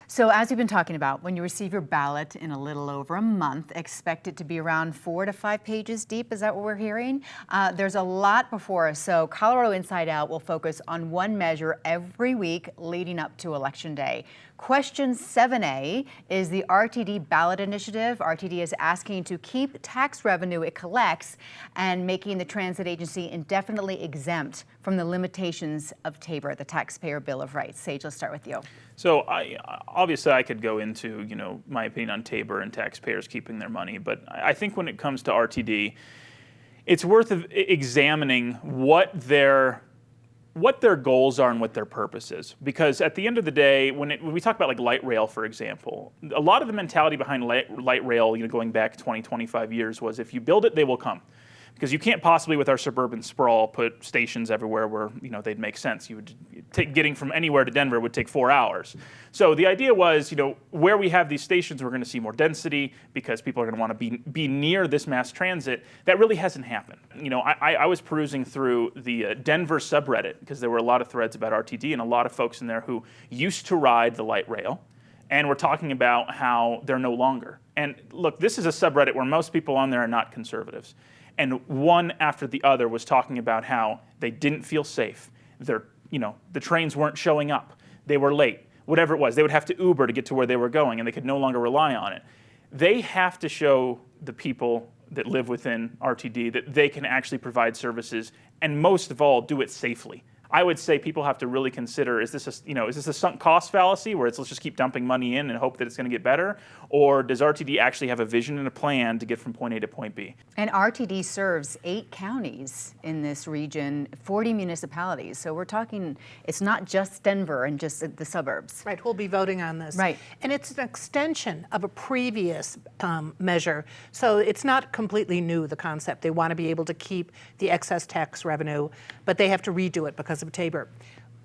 So as we've been talking about, when you receive your ballot in a little over a month, expect it to be around 4 to 5 pages deep. Is that what we're hearing? There's a lot before us. So Colorado Inside Out will focus on one measure every week leading up to Election Day. Question 7A is the RTD ballot initiative. RTD is asking to keep tax revenue it collects and making the transit agency indefinitely exempt from the limitations of TABOR, the Taxpayer Bill of Rights. Sage, let's start with you. So obviously I could go into, my opinion on TABOR and taxpayers keeping their money, but I think when it comes to RTD, it's worth examining what their goals are and what their purpose is. Because at the end of the day, when we talk about like light rail, for example, a lot of the mentality behind light rail, going back 20, 25 years was if you build it, they will come. Because you can't possibly, with our suburban sprawl, put stations everywhere where they'd make sense. You would getting from anywhere to Denver would take 4 hours. So the idea was, where we have these stations, we're going to see more density because people are going to want to be near this mass transit. That really hasn't happened. I was perusing through the Denver subreddit because there were a lot of threads about RTD and a lot of folks in there who used to ride the light rail, and we're talking about how they're no longer. And look, this is a subreddit where most people on there are not conservatives. And one after the other was talking about how they didn't feel safe. The trains weren't showing up. They were late. Whatever it was, they would have to Uber to get to where they were going, and they could no longer rely on it. They have to show the people that live within RTD that they can actually provide services, and most of all, do it safely. I would say people have to really consider, is this a sunk cost fallacy where it's let's just keep dumping money in and hope that it's going to get better? Or does RTD actually have a vision and a plan to get from point A to point B? And RTD serves 8 counties in this region, 40 municipalities. So we're talking, it's not just Denver and just the suburbs. Right, we'll be voting on this. Right. And it's an extension of a previous measure. So it's not completely new, the concept. They want to be able to keep the excess tax revenue, but they have to redo it because of TABOR.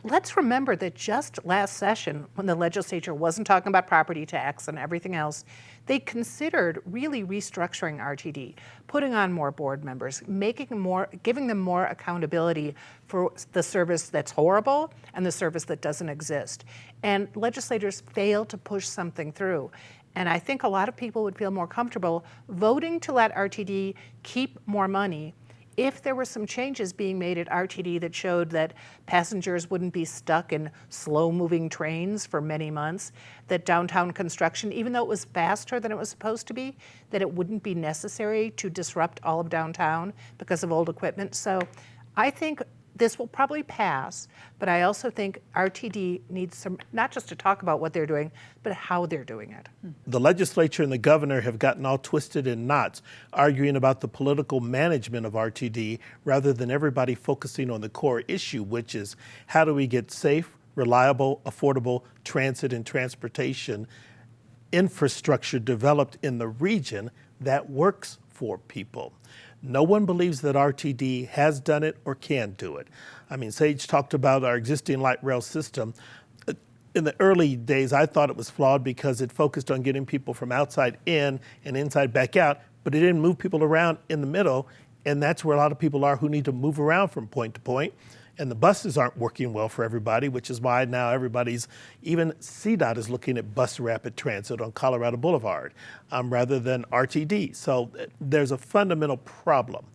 Let's remember that just last session, when the legislature wasn't talking about property tax and everything else, they considered really restructuring RTD, putting on more board members, giving them more accountability for the service that's horrible and the service that doesn't exist. And legislators failed to push something through. And I think a lot of people would feel more comfortable voting to let RTD keep more money if there were some changes being made at RTD that showed that passengers wouldn't be stuck in slow-moving trains for many months, that downtown construction, even though it was faster than it was supposed to be, that it wouldn't be necessary to disrupt all of downtown because of old equipment. So I think this will probably pass, but I also think RTD needs some, not just to talk about what they're doing, but how they're doing it. The legislature and the governor have gotten all twisted in knots, arguing about the political management of RTD rather than everybody focusing on the core issue, which is how do we get safe, reliable, affordable transit and transportation infrastructure developed in the region that works for people. No one believes that RTD has done it or can do it. I mean, Sage talked about our existing light rail system. In the early days, I thought it was flawed because it focused on getting people from outside in and inside back out, but it didn't move people around in the middle, and that's where a lot of people are who need to move around from point to point. And the buses aren't working well for everybody, which is why now even CDOT is looking at bus rapid transit on Colorado Boulevard rather than RTD. So there's a fundamental problem.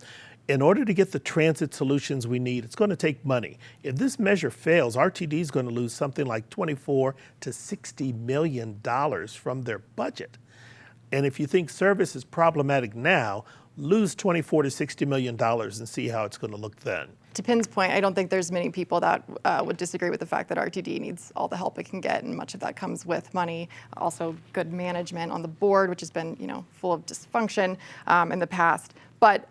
In order to get the transit solutions we need, it's going to take money. If this measure fails, RTD is going to lose something like $24 to $60 million from their budget. And if you think service is problematic now, lose $24 to $60 million and see how it's going to look then. To Pin's point, I don't think there's many people that would disagree with the fact that RTD needs all the help it can get, and much of that comes with money. Also, good management on the board, which has been, full of dysfunction in the past. But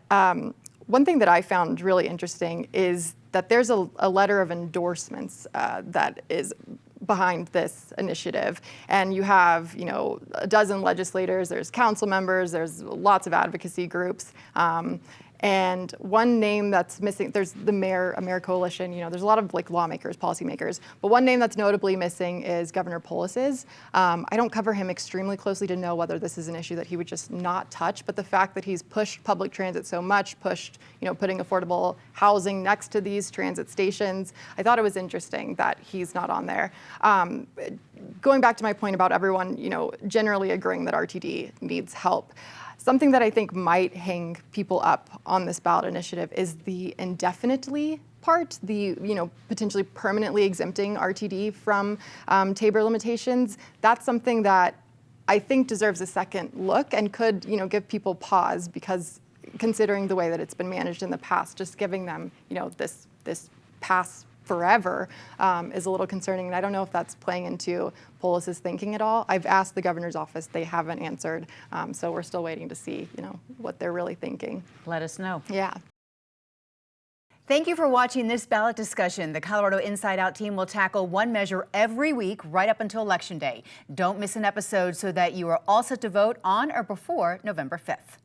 one thing that I found really interesting is that there's a letter of endorsements that is behind this initiative, and you have a dozen legislators, there's council members, there's lots of advocacy groups. And one name that's missing, there's the mayor coalition, there's a lot of like lawmakers, policymakers, but one name that's notably missing is Governor Polis's. I don't cover him extremely closely to know whether this is an issue that he would just not touch, but the fact that he's pushed public transit so much, pushed, putting affordable housing next to these transit stations, I thought it was interesting that he's not on there. Going back to my point about everyone, generally agreeing that RTD needs help. Something that I think might hang people up on this ballot initiative is the indefinitely part, the potentially permanently exempting RTD from TABOR limitations. That's something that I think deserves a second look and could give people pause, because considering the way that it's been managed in the past, just giving them this pass forever is a little concerning, and I don't know if that's playing into Polis's thinking at all. I've asked the governor's office; they haven't answered, so we're still waiting to see, what they're really thinking. Let us know. Yeah. Thank you for watching this ballot discussion. The Colorado Inside Out team will tackle one measure every week right up until Election Day. Don't miss an episode so that you are all set to vote on or before November 5th.